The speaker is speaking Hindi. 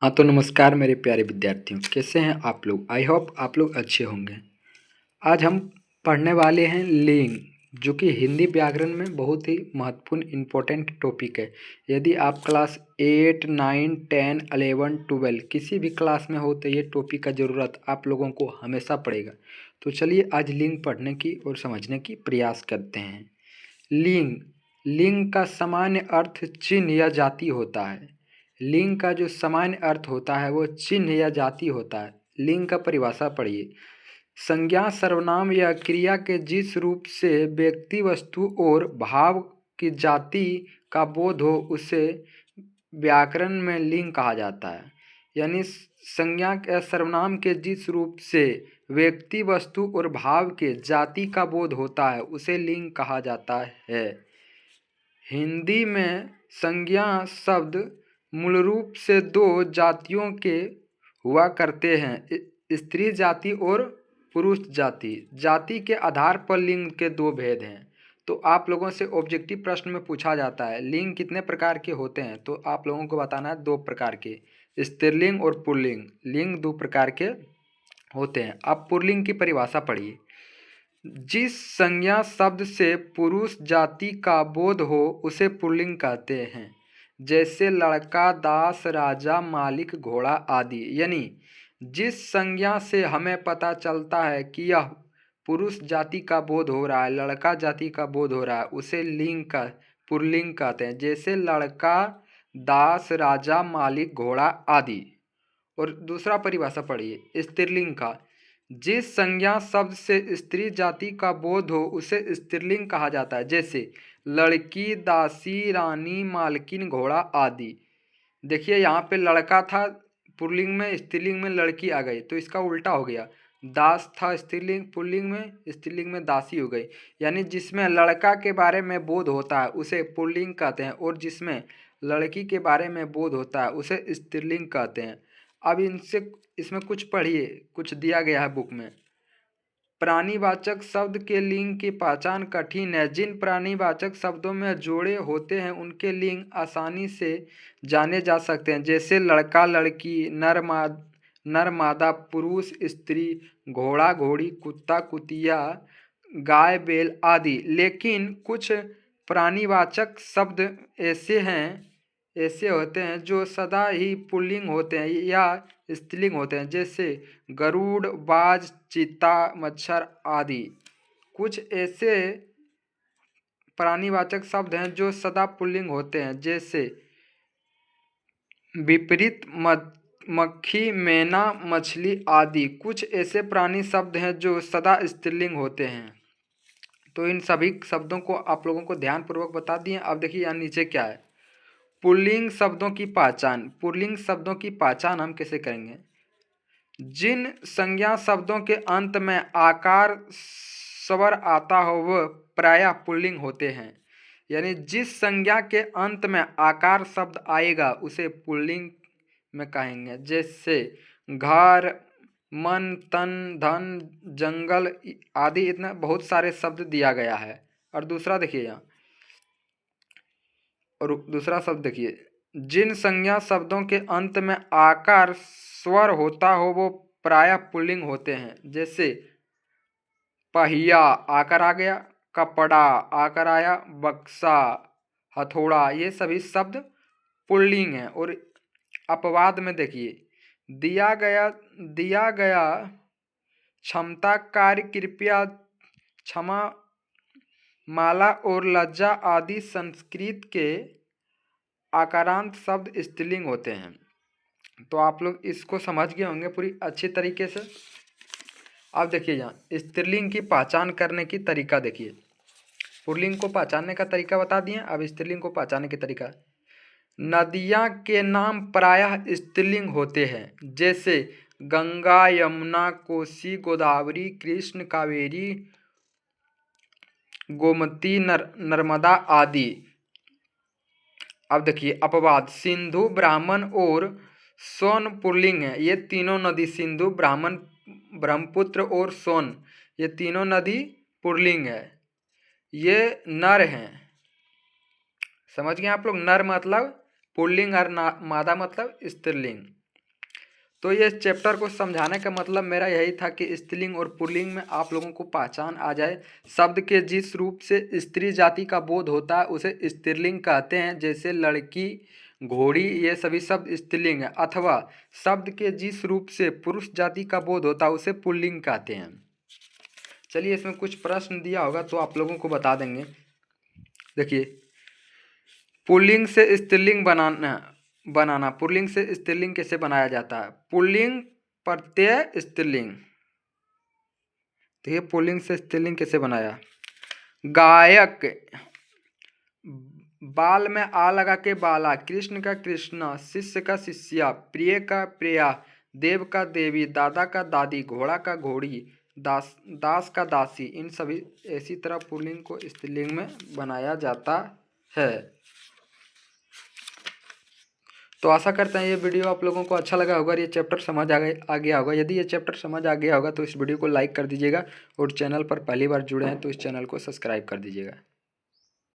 हाँ तो नमस्कार मेरे प्यारे विद्यार्थियों, कैसे हैं आप लोग। आई होप आप लोग अच्छे होंगे। आज हम पढ़ने वाले हैं लिंग, जो कि हिंदी व्याकरण में बहुत ही महत्वपूर्ण इम्पोर्टेंट टॉपिक है। यदि आप क्लास 8, 9, 10, 11, 12 किसी भी क्लास में हो तो ये टॉपिक का ज़रूरत आप लोगों को हमेशा पड़ेगा। तो चलिए आज लिंग पढ़ने की और समझने की प्रयास करते हैं। लिंग लिंग का सामान्य अर्थ चिन्ह या जाति होता है। लिंग का जो सामान्य अर्थ होता है वो चिन्ह या जाति होता है। लिंग का परिभाषा पढ़िए। संज्ञा सर्वनाम या क्रिया के जिस रूप से व्यक्ति वस्तु और भाव की जाति का बोध हो उसे व्याकरण में लिंग कहा जाता है। यानी संज्ञा या सर्वनाम के जिस रूप से व्यक्ति वस्तु और भाव के जाति का बोध होता है उसे लिंग कहा जाता है। हिंदी में संज्ञा शब्द मूल रूप से दो जातियों के हुआ करते हैं, स्त्री जाति और पुरुष जाति। जाति के आधार पर लिंग के दो भेद हैं। तो आप लोगों से ऑब्जेक्टिव प्रश्न में पूछा जाता है लिंग कितने प्रकार के होते हैं, तो आप लोगों को बताना है दो प्रकार के, स्त्रीलिंग और पुल्लिंग। लिंग दो प्रकार के होते हैं। अब पुल्लिंग की परिभाषा पढ़िए। जिस संज्ञा शब्द से पुरुष जाति का बोध हो उसे पुल्लिंग कहते हैं, जैसे लड़का, दास, राजा, मालिक, घोड़ा आदि। यानी जिस संज्ञा से हमें पता चलता है कि यह पुरुष जाति का बोध हो रहा है, लड़का जाति का बोध हो रहा है, उसे लिंग का पुल्लिंग कहते हैं। जैसे लड़का, दास, राजा, मालिक, घोड़ा आदि। और दूसरा परिभाषा पढ़िए स्त्रीलिंग का। जिस संज्ञा शब्द से स्त्री जाति का बोध हो उसे स्त्रीलिंग कहा जाता है, जैसे लड़की, दासी, रानी, मालकिन, घोड़ा आदि। देखिए यहाँ पे लड़का था पुल्लिंग में, स्त्रीलिंग में लड़की आ गई, तो इसका उल्टा हो गया। दास था स्त्रीलिंग पुल्लिंग में, स्त्रीलिंग में दासी हो गई। यानी जिसमें लड़का के बारे में बोध होता है उसे पुल्लिंग कहते हैं, और जिसमें लड़की के बारे में बोध होता है उसे स्त्रीलिंग कहते हैं। अब इसमें कुछ पढ़िए, कुछ दिया गया है बुक में। प्राणीवाचक शब्द के लिंग की पहचान कठिन है। जिन प्राणीवाचक शब्दों में जोड़े होते हैं उनके लिंग आसानी से जाने जा सकते हैं, जैसे लड़का, लड़की, नर मादा, पुरुष, स्त्री, घोड़ा, घोड़ी, कुत्ता, कुतिया, गाय, बैल आदि। लेकिन कुछ प्राणीवाचक शब्द ऐसे होते हैं जो सदा ही पुल्लिंग होते हैं या स्त्रीलिंग होते हैं, जैसे गरुड़, बाज, चीता, मच्छर आदि। कुछ ऐसे प्राणीवाचक शब्द हैं जो सदा पुल्लिंग होते हैं, जैसे विपरीत, मक्खी, मैना, मछली आदि। कुछ ऐसे प्राणी शब्द हैं जो सदा स्त्रीलिंग होते हैं। तो इन सभी शब्दों को आप लोगों को ध्यानपूर्वक बता दिए। अब देखिए यहाँ नीचे क्या है। पुल्लिंग शब्दों की पहचान। पुल्लिंग शब्दों की पहचान हम कैसे करेंगे। जिन संज्ञा शब्दों के अंत में आकार स्वर आता हो वह प्रायः पुल्लिंग होते हैं। यानी जिस संज्ञा के अंत में आकार शब्द आएगा उसे पुल्लिंग में कहेंगे, जैसे घर, मन, तन, धन, जंगल आदि। इतना बहुत सारे शब्द दिया गया है। और दूसरा देखिए यहाँ, और दूसरा शब्द देखिए, जिन संज्ञा शब्दों के अंत में आकार स्वर होता हो वो प्रायः पुल्लिंग होते हैं, जैसे पहिया आकर आ गया, कपड़ा आकर आया, बक्सा, हथौड़ा, ये सभी शब्द पुल्लिंग हैं। और अपवाद में देखिए, दिया गया क्षमता, कार्य, कृपया, क्षमा, माला और लज्जा आदि संस्कृत के आकारांत शब्द स्त्रीलिंग होते हैं। तो आप लोग इसको समझ गए होंगे पूरी अच्छी तरीके से। अब देखिए यहाँ स्त्रीलिंग की पहचान करने की तरीका देखिए। पुल्लिंग को पहचानने का तरीका बता दिए, अब स्त्रीलिंग को पहचानने की तरीका। नदियाँ के नाम प्रायः स्त्रीलिंग होते हैं, जैसे गंगा, यमुना, कोसी, गोदावरी, कृष्ण, कावेरी, गोमती, नर्मदा आदि। अब देखिए अपवाद, सिंधु, ब्राह्मण और सोन पुल्लिंग है। ये तीनों नदी, सिंधु, ब्राह्मण, ब्रह्मपुत्र और सोन, ये तीनों नदी पुल्लिंग है। ये नर हैं। समझ गए आप लोग। नर मतलब पुल्लिंग और मादा मतलब स्त्रीलिंग। तो ये चैप्टर को समझाने का मतलब मेरा यही था कि स्त्रीलिंग और पुल्लिंग में आप लोगों को पहचान आ जाए। शब्द के जिस रूप से स्त्री जाति का बोध होता है उसे स्त्रीलिंग कहते हैं, जैसे लड़की, घोड़ी, ये सभी शब्द स्त्रीलिंग है। अथवा शब्द के जिस रूप से पुरुष जाति का बोध होता है उसे पुल्लिंग कहते हैं। चलिए इसमें कुछ प्रश्न दिया होगा तो आप लोगों को बता देंगे। देखिए, पुल्लिंग से स्त्रीलिंग बनाना पुल्लिंग से स्त्रीलिंग कैसे बनाया जाता है? पुल्लिंग प्रत्यय स्त्रीलिंग। देखिए पुल्लिंग से स्त्रीलिंग कैसे बनाया। गायक, बाल में आ लगा के बाला, कृष्ण का कृष्णा, शिष्य का शिष्या, प्रिय का प्रिया, देव का देवी, दादा का दादी, घोड़ा का घोड़ी, दास का दासी। इन सभी इसी तरह पुल्लिंग को स्त्रीलिंग में बनाया जाता है। तो आशा करते हैं ये वीडियो आप लोगों को अच्छा लगा होगा और ये चैप्टर समझ आ गया होगा। यदि ये चैप्टर समझ आ गया होगा तो इस वीडियो को लाइक कर दीजिएगा और चैनल पर पहली बार जुड़े हैं तो इस चैनल को सब्सक्राइब कर दीजिएगा।